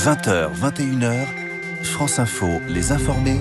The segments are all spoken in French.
20h, 21h, France Info, les informés,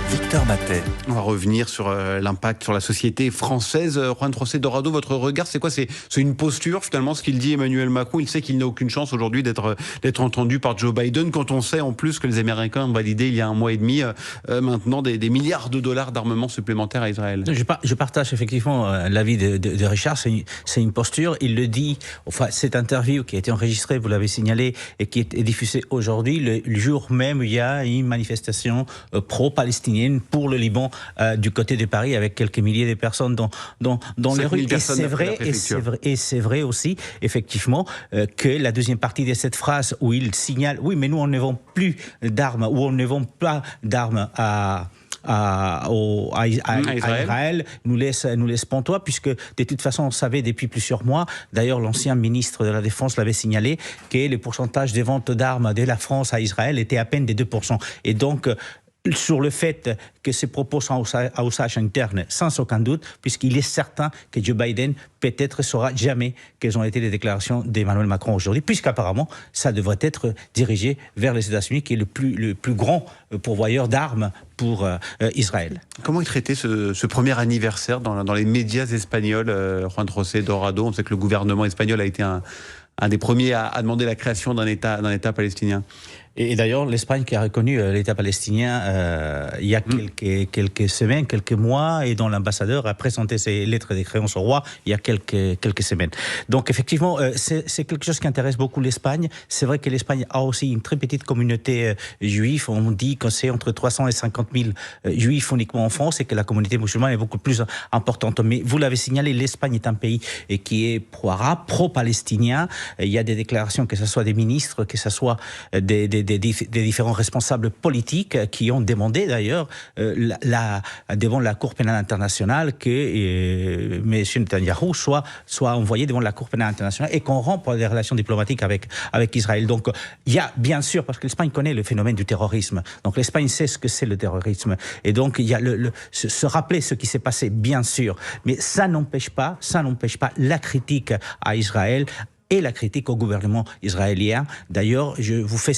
Victor Matet. On va revenir sur l'impact sur la société française. Juan José Dorado, votre regard, c'est quoi? C'est une posture, finalement, ce qu'il dit Emmanuel Macron. Il sait qu'il n'a aucune chance aujourd'hui d'être entendu par Joe Biden, quand on sait en plus que les Américains ont validé il y a un mois et demi maintenant des milliards de dollars d'armement supplémentaires à Israël. Je partage effectivement l'avis de Richard. C'est une posture. Il le dit, enfin, cette interview qui a été enregistrée, vous l'avez signalé, et qui est diffusée aujourd'hui, le jour même, il y a une manifestation pro-palestinienne pour le Liban du côté de Paris, avec quelques milliers de personnes dans les rues. Et c'est vrai aussi, effectivement, que la deuxième partie de cette phrase où il signale, oui, mais nous on ne vend plus d'armes, ou on ne vend pas d'armes à Israël nous laisse pantois, puisque de toute façon on savait depuis plusieurs mois, d'ailleurs l'ancien ministre de la Défense l'avait signalé, que le pourcentage des ventes d'armes de la France à Israël était à peine de 2%. Et donc sur le fait que ces propos sont à usage interne, sans aucun doute, puisqu'il est certain que Joe Biden peut-être saura jamais quelles ont été les déclarations d'Emmanuel Macron aujourd'hui, puisqu'apparemment ça devrait être dirigé vers les États-Unis, qui est le plus grand pourvoyeur d'armes pour Israël. Comment est traité ce premier anniversaire dans les médias espagnols, Juan José Dorado? On sait que le gouvernement espagnol a été un des premiers à demander la création d'un État palestinien. Et d'ailleurs, l'Espagne qui a reconnu l'État palestinien il y a quelques semaines, quelques mois, et dont l'ambassadeur a présenté ses lettres de créance au roi il y a quelques semaines. Donc effectivement, c'est quelque chose qui intéresse beaucoup l'Espagne. C'est vrai que l'Espagne a aussi une très petite communauté juive. On dit que c'est entre 300 et 50 000 juifs uniquement en France, et que la communauté musulmane est beaucoup plus importante. Mais vous l'avez signalé, l'Espagne est un pays qui est pro-arabe, pro-palestinien. Il y a des déclarations, que ce soit des ministres, que ce soit des différents responsables politiques qui ont demandé d'ailleurs devant la Cour pénale internationale que M. Netanyahou soit envoyé devant la Cour pénale internationale et qu'on rompe les relations diplomatiques avec Israël. Donc il y a bien sûr, parce que l'Espagne connaît le phénomène du terrorisme, donc l'Espagne sait ce que c'est le terrorisme, et donc il y a se rappeler ce qui s'est passé, bien sûr, mais ça n'empêche pas la critique à Israël et la critique au gouvernement israélien. D'ailleurs, je vous fais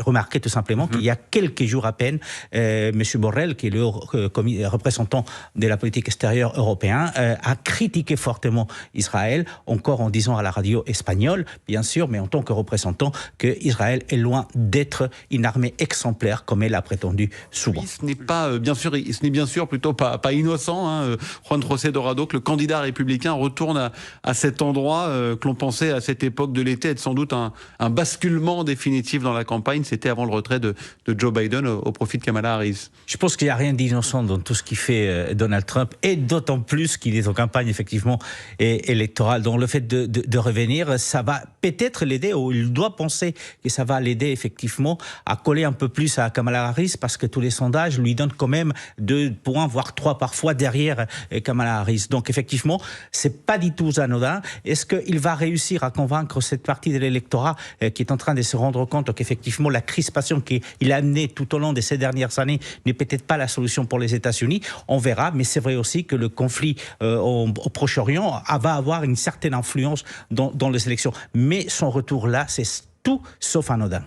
remarquer tout simplement qu'il y a quelques jours à peine, M. Borrell, qui est le représentant de la politique extérieure européen, a critiqué fortement Israël, encore en disant à la radio espagnole, bien sûr, mais en tant que représentant, qu'Israël est loin d'être une armée exemplaire, comme elle a prétendu souvent. Oui, ce n'est bien sûr plutôt pas innocent, Juan José Dorado, que le candidat républicain retourne à cet endroit que l'on pensait à cette époque de l'été être sans doute un basculement définitif dans la campagne. C'était avant le retrait de Joe Biden au profit de Kamala Harris. Je pense qu'il n'y a rien d'innocent dans tout ce qui fait Donald Trump, et d'autant plus qu'il est en campagne effectivement électorale. Donc le fait de revenir, ça va peut-être l'aider, ou il doit penser que ça va l'aider effectivement à coller un peu plus à Kamala Harris, parce que tous les sondages lui donnent quand même 2 points, voire 3 parfois derrière Kamala Harris. Donc effectivement, c'est pas du tout anodin. Est-ce qu'il va réussir à convaincre cette partie de l'électorat qui est en train de se rendre compte qu'effectivement la crispation qu'il a amenée tout au long de ces dernières années n'est peut-être pas la solution pour les États-Unis? On verra, mais c'est vrai aussi que le conflit au Proche-Orient va avoir une certaine influence dans les élections. Mais son retour là, c'est tout sauf anodin.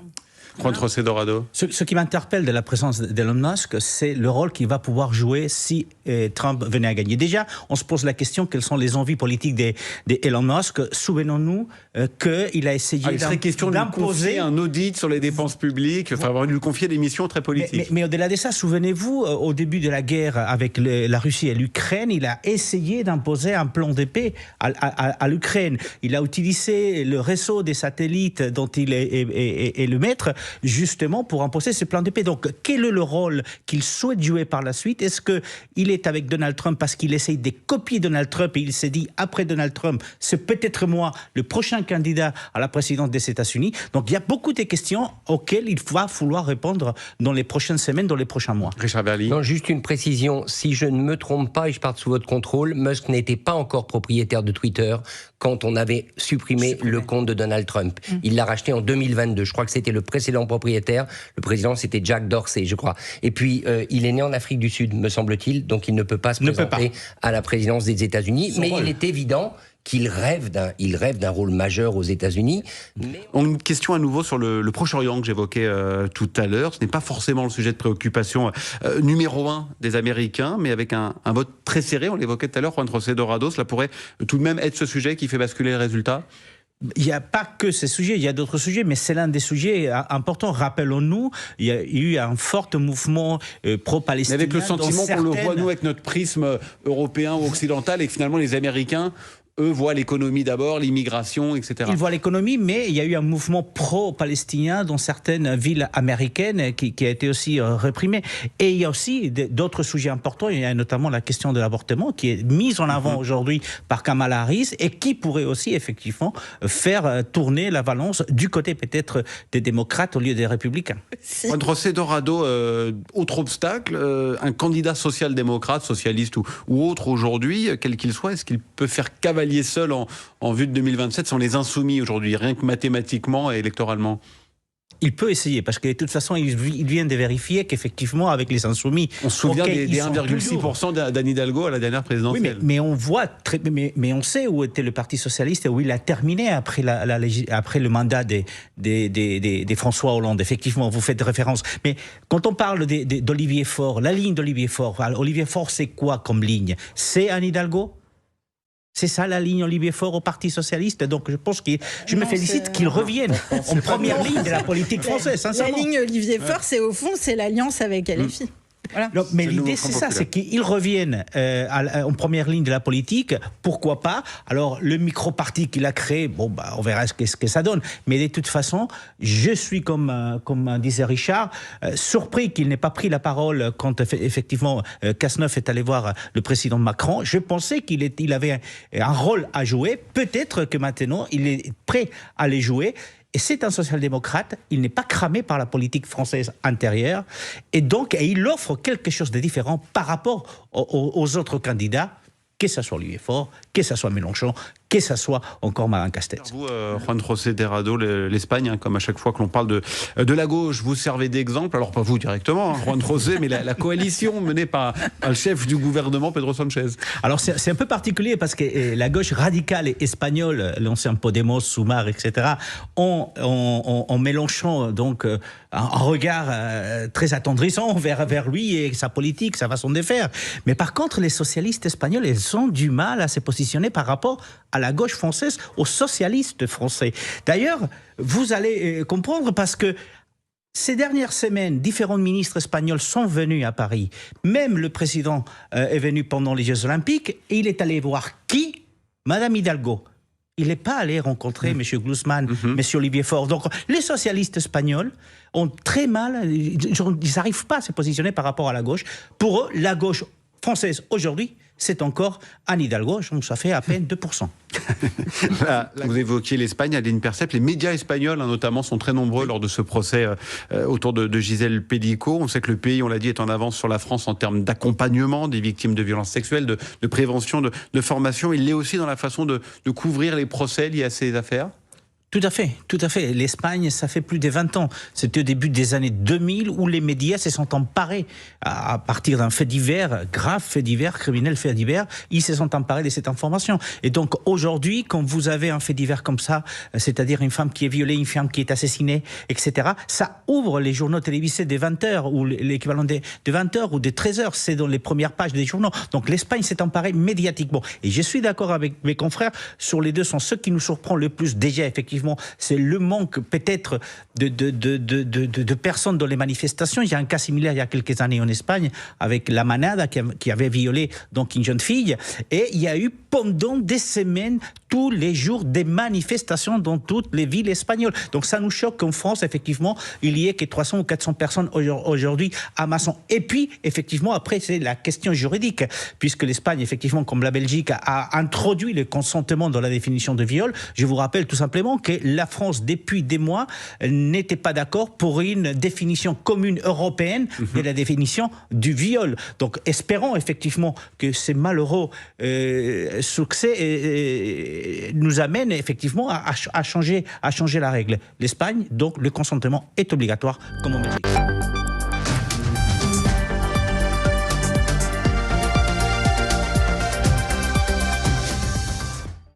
Juan José Dorado. Ce qui m'interpelle de la présence d'Elon Musk, c'est le rôle qu'il va pouvoir jouer si Trump venait à gagner. Déjà, on se pose la question, quelles sont les envies politiques d'Elon Musk? Souvenons-nous qu'il a essayé il serait question de lui confier un audit sur les dépenses publiques, enfin de lui confier des missions très politiques. Mais au-delà de ça, souvenez-vous, au début de la guerre avec la Russie et l'Ukraine, il a essayé d'imposer un plan de paix à l'Ukraine. Il a utilisé le réseau des satellites dont il est le maître, justement pour imposer ce plan de paix. Donc, quel est le rôle qu'il souhaite jouer par la suite? Est-ce qu'il est avec Donald Trump parce qu'il essaye de copier Donald Trump, et il s'est dit, après Donald Trump, c'est peut-être moi le prochain candidat à la présidence des États-Unis? Donc, il y a beaucoup de questions auxquelles il va falloir répondre dans les prochaines semaines, dans les prochains mois. Richard Berly. Non, juste une précision. Si je ne me trompe pas, et je parte sous votre contrôle, Musk n'était pas encore propriétaire de Twitter quand on avait supprimé le compte de Donald Trump. Il l'a racheté en 2022. Je crois que c'était le précédent propriétaire. Le président, c'était Jack Dorsey, je crois. Et puis, il est né en Afrique du Sud, me semble-t-il, donc il ne peut pas se présenter à la présidence des États-Unis. Mais il est évident qu'il rêve d'un rôle majeur aux États-Unis. Mais... Une question à nouveau sur le Proche-Orient que j'évoquais tout à l'heure. Ce n'est pas forcément le sujet de préoccupation numéro 1 des Américains, mais avec un vote très serré, on l'évoquait tout à l'heure, Juan José Dorado, cela pourrait tout de même être ce sujet qui fait basculer le résultat? Il n'y a pas que ces sujets, il y a d'autres sujets, mais c'est l'un des sujets importants. Rappelons-nous, il y a eu un fort mouvement pro-palestinien. Mais avec le sentiment qu'on le voit, nous, avec notre prisme européen ou occidental, et que finalement les Américains, eux, voient l'économie d'abord, l'immigration, etc. Ils voient l'économie, mais il y a eu un mouvement pro-palestinien dans certaines villes américaines qui a été aussi réprimé. Et il y a aussi d'autres sujets importants. Il y a notamment la question de l'avortement qui est mise en avant aujourd'hui par Kamala Harris et qui pourrait aussi effectivement faire tourner la balance du côté peut-être des démocrates au lieu des républicains. Juan José Dorado, autre obstacle, un candidat social-démocrate, socialiste ou autre aujourd'hui, quel qu'il soit, est-ce qu'il peut faire cavalier seul en vue de 2027 sont les insoumis aujourd'hui, rien que mathématiquement et électoralement? Il peut essayer, parce que de toute façon, il vient de vérifier qu'effectivement, avec les insoumis... On se souvient des 1,6% d'Anne Hidalgo à la dernière présidentielle. Oui, mais on voit, mais on sait où était le Parti Socialiste et où il a terminé après, après le mandat des François Hollande. Effectivement, vous faites référence. Mais quand on parle d'Olivier Faure, la ligne d'Olivier Faure, Olivier Faure, c'est quoi comme ligne? C'est Anne Hidalgo? C'est ça la ligne Olivier Faure au Parti Socialiste. Donc je pense que je me félicite qu'il revienne en première ligne de la politique française, sincèrement. La ligne Olivier Faure, c'est au fond, c'est l'alliance avec LFI. Voilà. Non, mais l'idée, c'est ça, c'est qu'ils reviennent en première ligne de la politique. Pourquoi pas? Alors, le micro-parti qu'il a créé, bon, bah, on verra ce que ça donne. Mais de toute façon, je suis, comme disait Richard, surpris qu'il n'ait pas pris la parole quand, effectivement, Cazeneuve est allé voir le président Macron. Je pensais qu'il avait un rôle à jouer. Peut-être que maintenant, il est prêt à les jouer. Et c'est un social-démocrate, il n'est pas cramé par la politique française intérieure, et donc il offre quelque chose de différent par rapport aux autres candidats, que ce soit Olivier Faure, que ce soit Mélenchon, que ce soit encore Marin Castex. Vous, Juan José Dorado, l'Espagne, comme à chaque fois que l'on parle de la gauche, vous servez d'exemple, alors pas vous directement, Juan José, mais la coalition menée par le chef du gouvernement, Pedro Sanchez. Alors c'est un peu particulier parce que la gauche radicale espagnole, l'ancien Podemos, Sumar, etc., ont Mélenchon donc un regard très attendrissant vers lui et sa politique, sa façon de faire. Mais par contre, les socialistes espagnols, ils ont du mal à se positionner par rapport à la gauche française, aux socialistes français. D'ailleurs, vous allez comprendre parce que ces dernières semaines, différents ministres espagnols sont venus à Paris. Même le président est venu pendant les Jeux Olympiques et il est allé voir qui? Madame Hidalgo. Il n'est pas allé rencontrer M. Guzman, M. Olivier Faure. Donc, les socialistes espagnols ont très mal, ils n'arrivent pas à se positionner par rapport à la gauche. Pour eux, la gauche française aujourd'hui, c'est encore Anne Hidalgo, donc ça fait à peine 2%. Là, vous évoquiez l'Espagne, Adeline Percept, les médias espagnols notamment sont très nombreux lors de ce procès autour de Gisèle Pédico. On sait que le pays, on l'a dit, est en avance sur la France en termes d'accompagnement des victimes de violences sexuelles, de prévention, de formation. Il l'est aussi dans la façon de couvrir les procès liés à ces affaires. Tout à fait, tout à fait. L'Espagne, ça fait plus de 20 ans. C'était au début des années 2000 où les médias se sont emparés à partir d'un fait divers, grave fait divers, criminel fait divers, ils se sont emparés de cette information. Et donc aujourd'hui, quand vous avez un fait divers comme ça, c'est-à-dire une femme qui est violée, une femme qui est assassinée, etc., ça ouvre les journaux télévisés des 20h ou l'équivalent des 20h ou des 13h. C'est dans les premières pages des journaux. Donc l'Espagne s'est emparée médiatiquement. Et je suis d'accord avec mes confrères, sur les deux sont ceux qui nous surprend le plus déjà, effectivement. C'est le manque peut-être de personnes dans les manifestations. Il y a un cas similaire il y a quelques années en Espagne avec la Manada qui avait violé donc une jeune fille. Et il y a eu pendant des semaines, tous les jours, des manifestations dans toutes les villes espagnoles. Donc ça nous choque qu'en France, effectivement, il y ait que 300 ou 400 personnes aujourd'hui à Masson. Et puis, effectivement, après, c'est la question juridique, puisque l'Espagne, effectivement, comme la Belgique, a introduit le consentement dans la définition de viol. Je vous rappelle tout simplement que la France, depuis des mois, n'était pas d'accord pour une définition commune européenne de la définition du viol. Donc, espérons effectivement que ces malheureux succès nous amènent effectivement à changer la règle. L'Espagne, donc, le consentement est obligatoire, comme en Belgique.